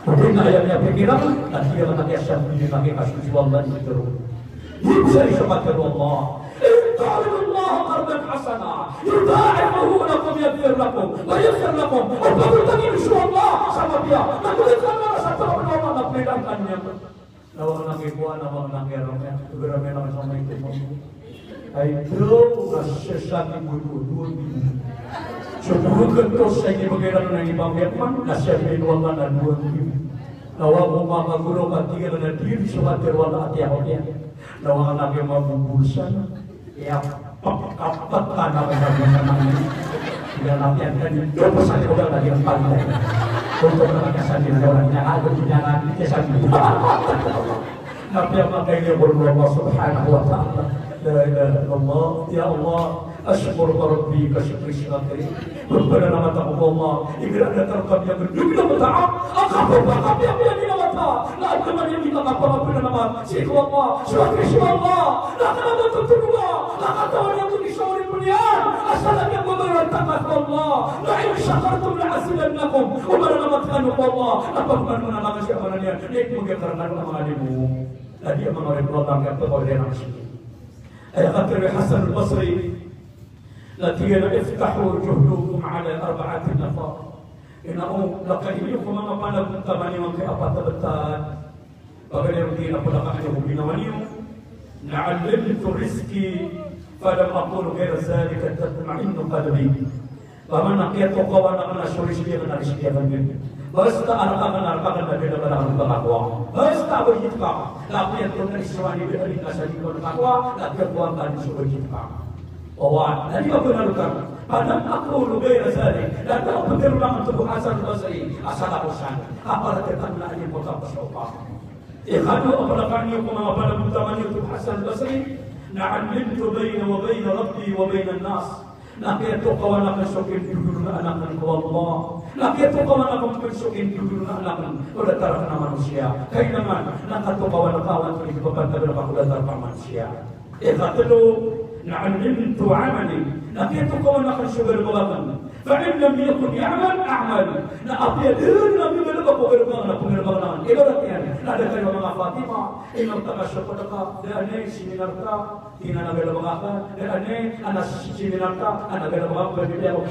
Hindi na ayaw niya pikiran, at hindi ka nakiasyan, hindi nakikasusuwang na ito. Hindi sa isabatir Allah. قالوا الله قرضا حسنا يضاعفه لكم يغفر لكم ويغفر لكم وقالوا تجد شو الله سببيا نقول كما سترى من الله نقبلان كنيا nawang nakikuha nawang nakirame tugrame naman sa may tumong ay bro nasasyasabi mo doon subukan ganito sa hindi magkailan ng ibang yakman nasyabi nuwang na doon nawang umakaguro katigal na diri sa materwala at yahonya nawang nakin mabubulsan ya kapat ka na naman tidak latihan kan coba saya udah lagi pandai untuk mengasakan orang yang ada di dalam kesan tapi apa kayaknya berdoa subhanahu wa ta'ala la ilaha illallah ya Allah asykur rabbi kasyukri syakiri berbeda nama ta'ala Allah ikhlas terkab yang berdua berta'am akabu bakab yang nama ta'ala la akaman yang kita kapal berbeda nama syikwa Allah syakri syikwa Allah la akaman tertua la akaman yang disyawari belian asalan yang memberantakan Allah la in syakartum la asilannakum umara nama ta'ala Allah apa bukan menamakan siapa namanya itu mengekarkan nama alimu tadi yang mengalir Allah yang terkode nafsi ayat Hasan al-Basri الذين افتحوا جهدكم على أربعة نفر إنه لقيمكم أما قالكم تمانيون في أبطبتان وغير الذين قلقانهم بنوانيهم لعلمت رزقي فلم أقول غير ذلك تطمئن قلبي فمن أقيت قوانا أنا شريش لي من رزقي أغنين بس أرقانا نبينا بلغم بقاقوا بس أبجدك لأقيت كنا إسواني بألي نسالي كنا بقاقوا لأقيت قوانا نسوبجدك Wah, tadi apa yang lakukan? Padam aku lebih rasanya. Dan kalau pengerulangan tubuh Hasan al-Basri, asal akusan. Apalah ketanlah ini kota bersopa. Ikhadu apalakani aku mengapada utamanya tubuh Hasan al-Basri. Na'alimtu baina wa baina Rabbi wa baina nas. Nakiatu kawan akan sokin duduk anak dan Allah. Nakiatu kawan akan sokin duduk anak dan udah terkena manusia. Kailangan nakatu kawan itu beban terhadap udah terkena manusia. Ikhadu علمت عملي لقيت قولا خشب الغلطان فإن لم يكن يعمل أعمل لا أبيدين لم يبلغ بغربان إبرتين لا دكتور مع فاطمة إن ارتقى شقتك لأني سيمينارتا إن أنا بلا بغاقا لأني أنا سيمينارتا أنا بلا بغاقا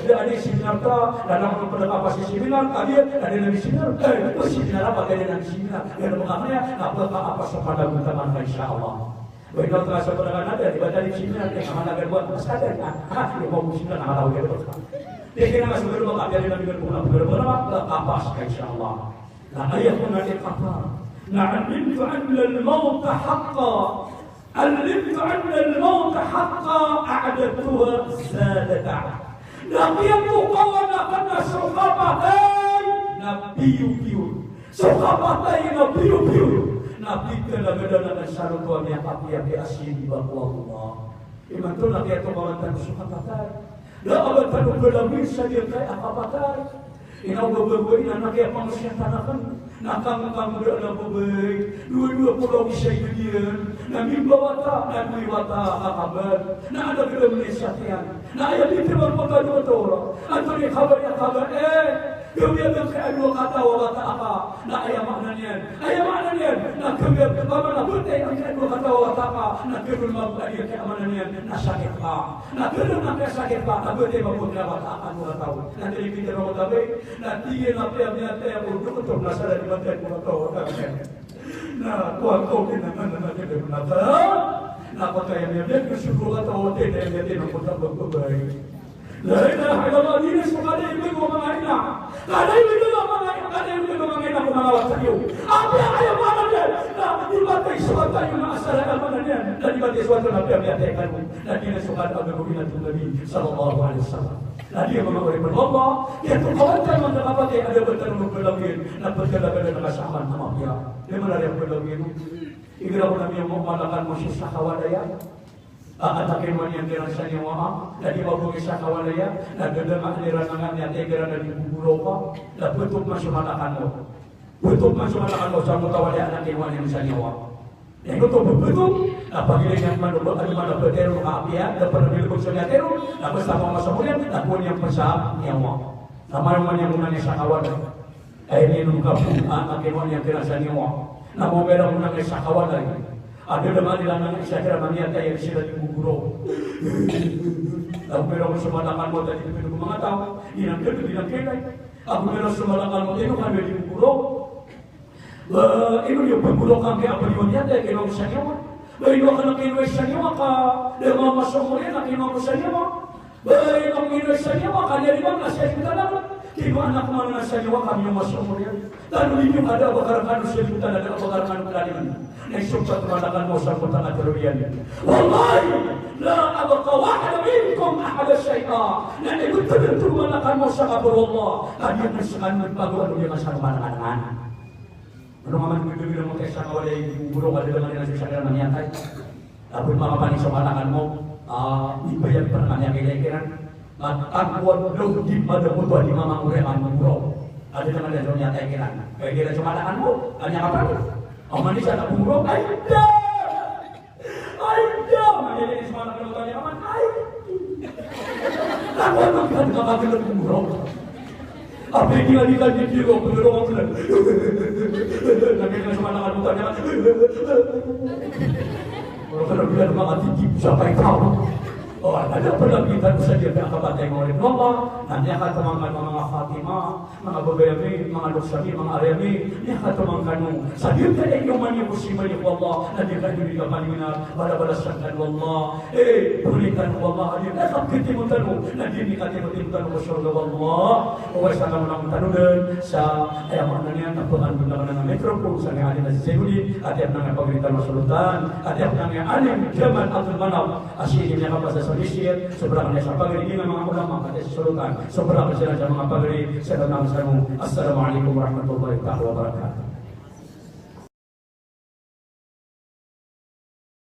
لأني سيمينارتا لأنا بلا بغاقا سيمينارتا لأني نبي سيمينارتا سيمينارتا بغاقا لأني سيمينارتا بلا بغاقا أبقى أبقى سبحانه وتعالى إن شاء الله Bueno, terasa pada ada dibaca di sini nanti sama naga buat mas ada kan? Dia mau musim dan nggak tahu dia betul. Dia kira masuk ke rumah kafir dan bilang berapa kapas insyaallah. Nah ayat pun ada kafar. Na'alimtu anna al-maut haqqa. Alimtu anna al-maut haqqa a'adatuha zadata. Nabi aku kawan akan sukapatai nabiyu sukapatai nabiyu. Nabi kena gedana syarat tuan yang api asin bahwa Allah. Iman tu nak itu kawan tak suka pakai. Dah abad tak berlebih saja kayak apa pakai. Ina berbuat anak yang manusia tanakan. Nakang berada berbaik. Dua pulau bisa dia. Nabi bawa tak, Nabi wata kabar. Nak ada kita menisiatian. Nak ayat itu berpakai dua orang. Antara kabar yang kabar kemudian kedua kata wata apa? Nak ayat maknanya. Nak kemudian bagaimana betul kedua kata wata apa? Nak kedua maknanya keamanannya. Nak sakit pak. Nak kedua nak sakit pak. Nak betul betul wata apa? Dua tahu. Nanti kita orang tahu. Nanti yang yang untuk masalah di bagian dua tahu. Nah, kau kena mana kita benar. Nak pakai yang dia bersyukur atau tidak dia nak buat berbaik. La ilaha illallah ini semua ada ibu mengaina. Ada ibu mengaina kumawat sayu. Apa yang mana dia? Nah, dibatai suatu yang masalah mana dia? Dan dibatai suatu yang dia tekan. Dan dia suka Abu Bakar Nabi sallallahu alaihi wasallam. Nah, dia mengauri Allah. Dia tu kawan mendapat ada bertemu berlangin. Nak berjalan dengan sahabat sama dia. Dia mana yang berlangin? Igra Nabi yang mengatakan musuh sahawadaya. Anak iman yang dirasanya waham, dari babu kisah kawalaya, dan dengar aliran yang tegera dari buburoka, dan betul masuk matakanmu, betul masuk matakanmu sama kawalaya anak iman yang misalnya waham. Yang betul, apabila yang mana berteru apian, dan pernah berkumpulnya teru, dan bersama masa mulia, dan pun yang pesah nyawa. Nama yang menanya sakawalaya, ini nungkapu anak iman yang dirasanya waham. Nama merah menanya sakawalaya. Ada demam di dalam saya kira maniata yang sudah digugurau. Aku merasa semalakan mau tadi itu mengatakan, inang kena. Aku merasa semalakan mau itu kan digugurau. Ini dia bergurau kami apa di maniata yang kena usahanya. Baik akan kena usahanya maka dengan masuk mulia nak kena usahanya. Baik kena usahanya maka dari mana saya kita dapat. Kira anak mana saya kami masuk mulia. Dan ini ada bakar-bakar usia kita ada bakar-bakar keladiman. Yang sempat mengatakan Musa kutana terulian. Wallahi la abqa wahda minkum ahada syai'a. Dan itu betul mengatakan Musa kabur Allah. Tadi yang disekan berpaguan dia masalah mana-mana. Menumaman begitu mau kisah kawalay burung ada dengan yang susah dalam niatay. Tapi mga panis mengatakanmu ibayan pernah yang kira-kira matangkuan dong di pada mutua di mamang ureman burung. Ada dengan yang niatay kira. Kira-kira cuma mengatakanmu hanya apa? Aman di sana burung, ada. Mana ini semua nak tanya aman, ada. Takkan makan kakak kita burung. Apa yang dia di burung bulan. Nanti kita semua nak tanya aman. Kalau kita bilang mati siapa yang tahu? Oh, ada pernah kita bisa dia akan baca oleh Allah. Nanti akan temankan mga Fatimah, mga Babayami, mga Luksami, mga Aryami. Dia akan temankanmu. Sabi ka na yung mani muslimah ni Allah. Nanti ka duli ka paniminar. Bala-balasan Allah. Pulitan Allah. Dia akan kitimutan mo. Nanti ni ka kitimutan mo surga Allah. Uwais ka naman ang tanunan sa ayaman niya na pangandun na ng metropol sa nga alin na si Zebuli. At yan nga pagritan masulutan. At yan nga alim jaman atul manap. Asyik niya kapasa Malaysia, seberang desa pagri ini memang ulama pada Sultan, seberang desa mga pagri sa Assalamualaikum warahmatullahi wabarakatuh.